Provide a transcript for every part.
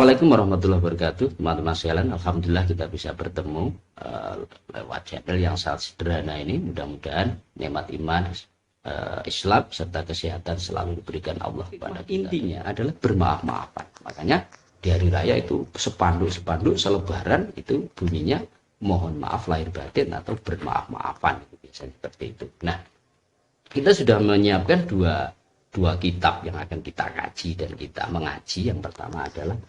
Assalamualaikum warahmatullahi wabarakatuh, teman-teman sekalian. Alhamdulillah kita bisa bertemu lewat channel yang sangat sederhana ini. Mudah-mudahan nikmat iman, Islam serta kesehatan selalu diberikan Allah kepada kita. Intinya adalah bermaaf-maafan. Makanya di hari raya itu spanduk-spanduk selebaran itu bunyinya mohon maaf lahir batin atau bermaaf-maafan. Biasanya seperti itu. Nah, kita sudah menyiapkan dua kitab yang akan kita kaji dan kita mengaji. Yang pertama adalah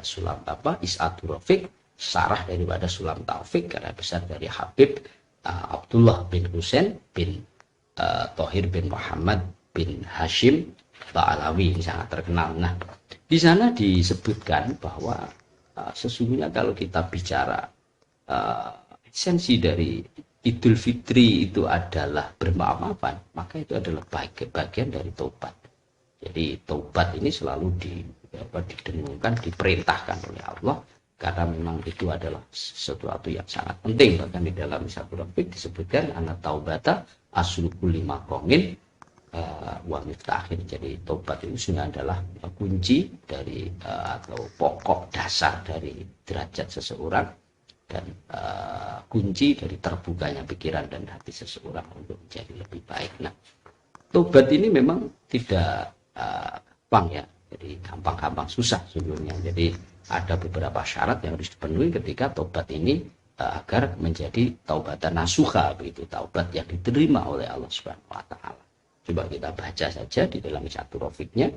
Sulam Is'atur Rafiq, syarah daripada Sulam Taufik, karya besar dari Habib Abdullah bin Husain bin Thohir bin Muhammad bin Hashim Ba'alawi, ini sangat terkenal. Nah, di sana disebutkan bahwa sesungguhnya kalau kita bicara esensi dari Idul Fitri itu adalah bermaaf-maafan, maka itu adalah bagian dari taubat. Jadi taubat ini selalu didengungkan, diperintahkan oleh Allah, karena memang itu adalah sesuatu yang sangat penting. Bahkan di dalam Is'atur Rafiq disebutkan anak taubata asrukul lima qongin wa miftahin. Jadi taubat itu sebenarnya adalah kunci dari atau pokok dasar dari derajat seseorang, dan kunci dari terbukanya pikiran dan hati seseorang untuk menjadi lebih baik. Nah, tobat ini memang tidak gampang ya, jadi gampang-gampang susah sebelumnya. Jadi ada beberapa syarat yang harus dipenuhi ketika tobat ini agar menjadi taubatan nasuha, begitu, taubat yang diterima oleh Allah Subhanahu wa taala. Coba kita baca saja di dalam Is'atur Rafiqnya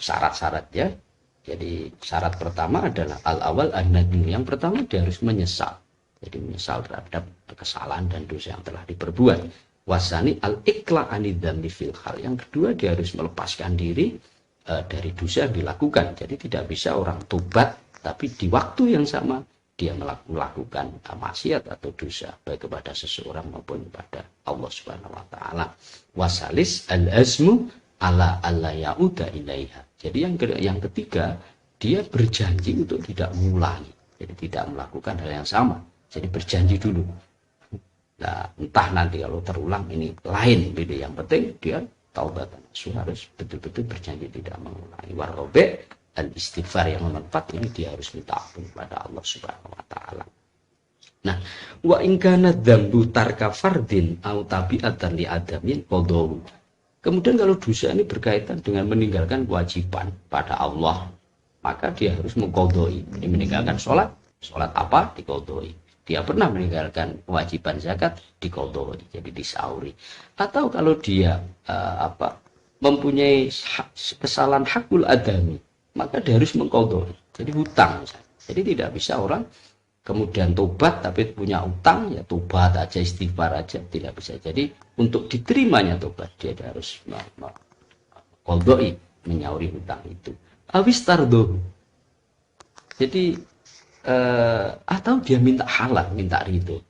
syarat-syaratnya. Jadi syarat pertama adalah al-awal an-nadmu. Yang pertama dia harus menyesal. Jadi menyesal terhadap kesalahan dan dosa yang telah diperbuat. Wasani al-iqla anidhammi fil hal. Yang kedua dia harus melepaskan diri dari dosa yang dilakukan. Jadi tidak bisa orang tobat tapi di waktu yang sama dia melakukan maksiat atau dosa baik kepada seseorang maupun kepada Allah Subhanahu wa taala. Wasalis al-azmu ala alla ya'uda ilaiha. Jadi yang ketiga, dia berjanji untuk tidak mengulangi. Jadi tidak melakukan hal yang sama. Jadi berjanji dulu. Nah, entah nanti kalau terulang ini lain, beda. Yang penting dia taubat nasuh, harus betul-betul berjanji tidak mengulangi. Warobe dan istighfar yang bermanfaat ini dia harus minta ampun kepada Allah Subhanahu wa taala. Nah, wa in kana dzambu tarka fardin au tabi'atan li adamin qadawu. Kemudian kalau dosa ini berkaitan dengan meninggalkan kewajiban pada Allah, maka dia harus mengqadai. Ini meninggalkan sholat apa? Diqadai. Dia pernah meninggalkan kewajiban zakat, diqadai, jadi disauri. Atau kalau dia mempunyai kesalahan hakul adami, maka dia harus mengqadai. Jadi hutang. Jadi tidak bisa orang kemudian tobat tapi punya utang, ya tobat aja, istighfar aja, tidak bisa. Jadi untuk diterimanya tobat dia harus qadai, menyauri hutang itu. Awis tardoh. Jadi atau dia minta halal, minta ridho.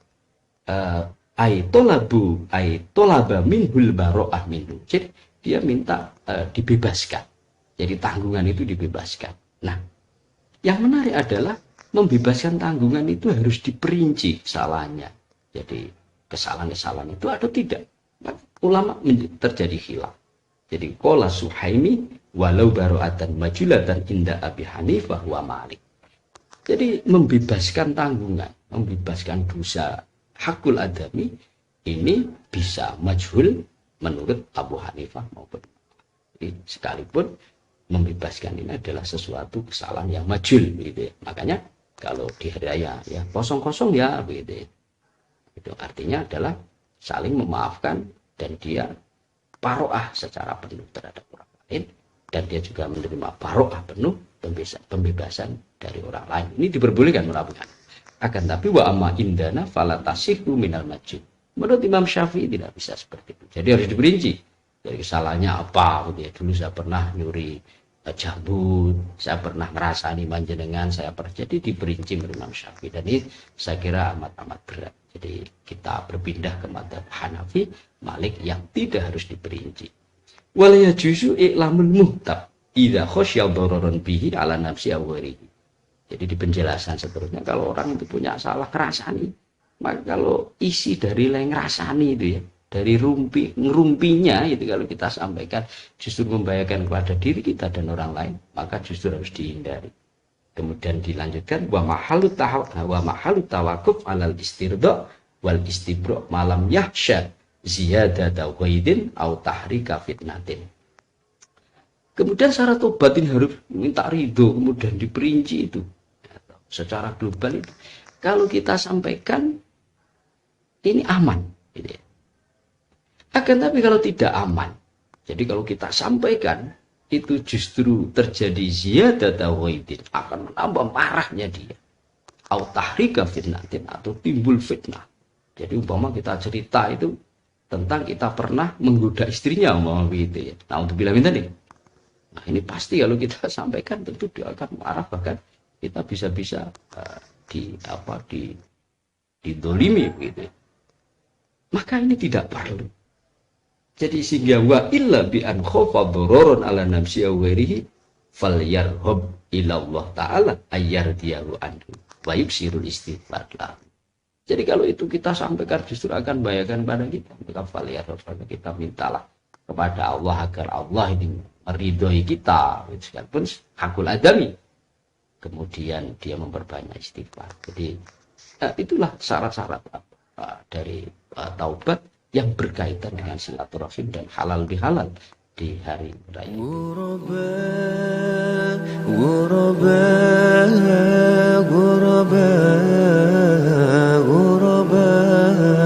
Tolaba minhul baro'ah minhu. Jadi dia minta dibebaskan. Jadi tanggungan itu dibebaskan. Nah, yang menarik adalah membebaskan tanggungan itu harus diperinci kesalahannya. Jadi kesalahan-kesalahan itu atau tidak. Ulama terjadi khilaf. Jadi qala Suhaimi walau baro'atan majulatan inda Abi Hanifah wa Malik. Jadi membebaskan tanggungan, membebaskan dosa hakul adami ini bisa majhul menurut Abu Hanifah maupun sekalipun membebaskan ini adalah sesuatu kesalahan yang majhul, begitu ya. Makanya kalau di hari raya ya kosong-kosong ya, begitu. Itu artinya adalah saling memaafkan dan dia baroah secara penuh terhadap orang lain, dan dia juga menerima baroah penuh pembebasan dari orang lain. Ini diperbolehkan melakukan. Akan tapi wa amma indana fala tasihhu minal majid. Menurut Imam Syafi'i tidak bisa seperti itu. Jadi harus diperinci. Dari kesalahannya apa? Gitu ya. Dulu saya pernah nyuri jambu, saya pernah ngerasani manjenengan, saya pernah. Jadi diperinci menurut Imam Syafi'i, dan ini saya kira amat berat. Jadi kita berpindah ke madzhab Hanafi, Malik yang tidak harus diperinci. Wala yajuzu i'lamul muhtab idza khasya dararan bihi ala nafsi aw ghairihi. Jadi di penjelasan seterusnya, kalau orang itu punya salah ngerasani, maka kalau isi dari ngerasani itu ya, dari ngerumpinya itu kalau kita sampaikan justru membahayakan kepada diri kita dan orang lain, maka justru harus dihindari. Kemudian dilanjutkan wa mahalut tawakuf alal istirda wal istibra malam yahsya ziyadata ghaidin au tahrika fitnatin. Kemudian syarat tobat ini harus minta ridho, kemudian diperinci itu secara global itu. Kalau kita sampaikan ini aman, gitu ya. Akan tapi kalau tidak aman, jadi kalau kita sampaikan itu justru terjadi ziyadata ghaidin, akan menambah marahnya dia. Au tahrika fitnatin, atau timbul fitnah. Jadi umpama kita cerita itu tentang kita pernah menggoda istrinya, mau begitu ya. Nah, untuk bila minta nih. Nah, ini pasti kalau kita sampaikan tentu dia akan marah, bahkan kita bisa-bisa didolimi begitu. Maka ini tidak perlu. Jadi sehingga wa illa bi an khofa dororon ala nafsi awwarihi falyarhab ila Allah taala ayyardiyahu anhu wa yubsirul istighfar lah. Jadi kalau itu kita sampaikan justru akan bahayakan pada kita, maka falyarhab, kita mintalah kepada Allah agar Allah ini meridhoi kita, sekalipun hakul adami. Kemudian dia memperbanyak istighfar. Jadi itulah syarat-syarat dari taubat yang berkaitan dengan silaturahim dan halal bihalal di hari raya. Ghuraba, ghuraba, ghuraba.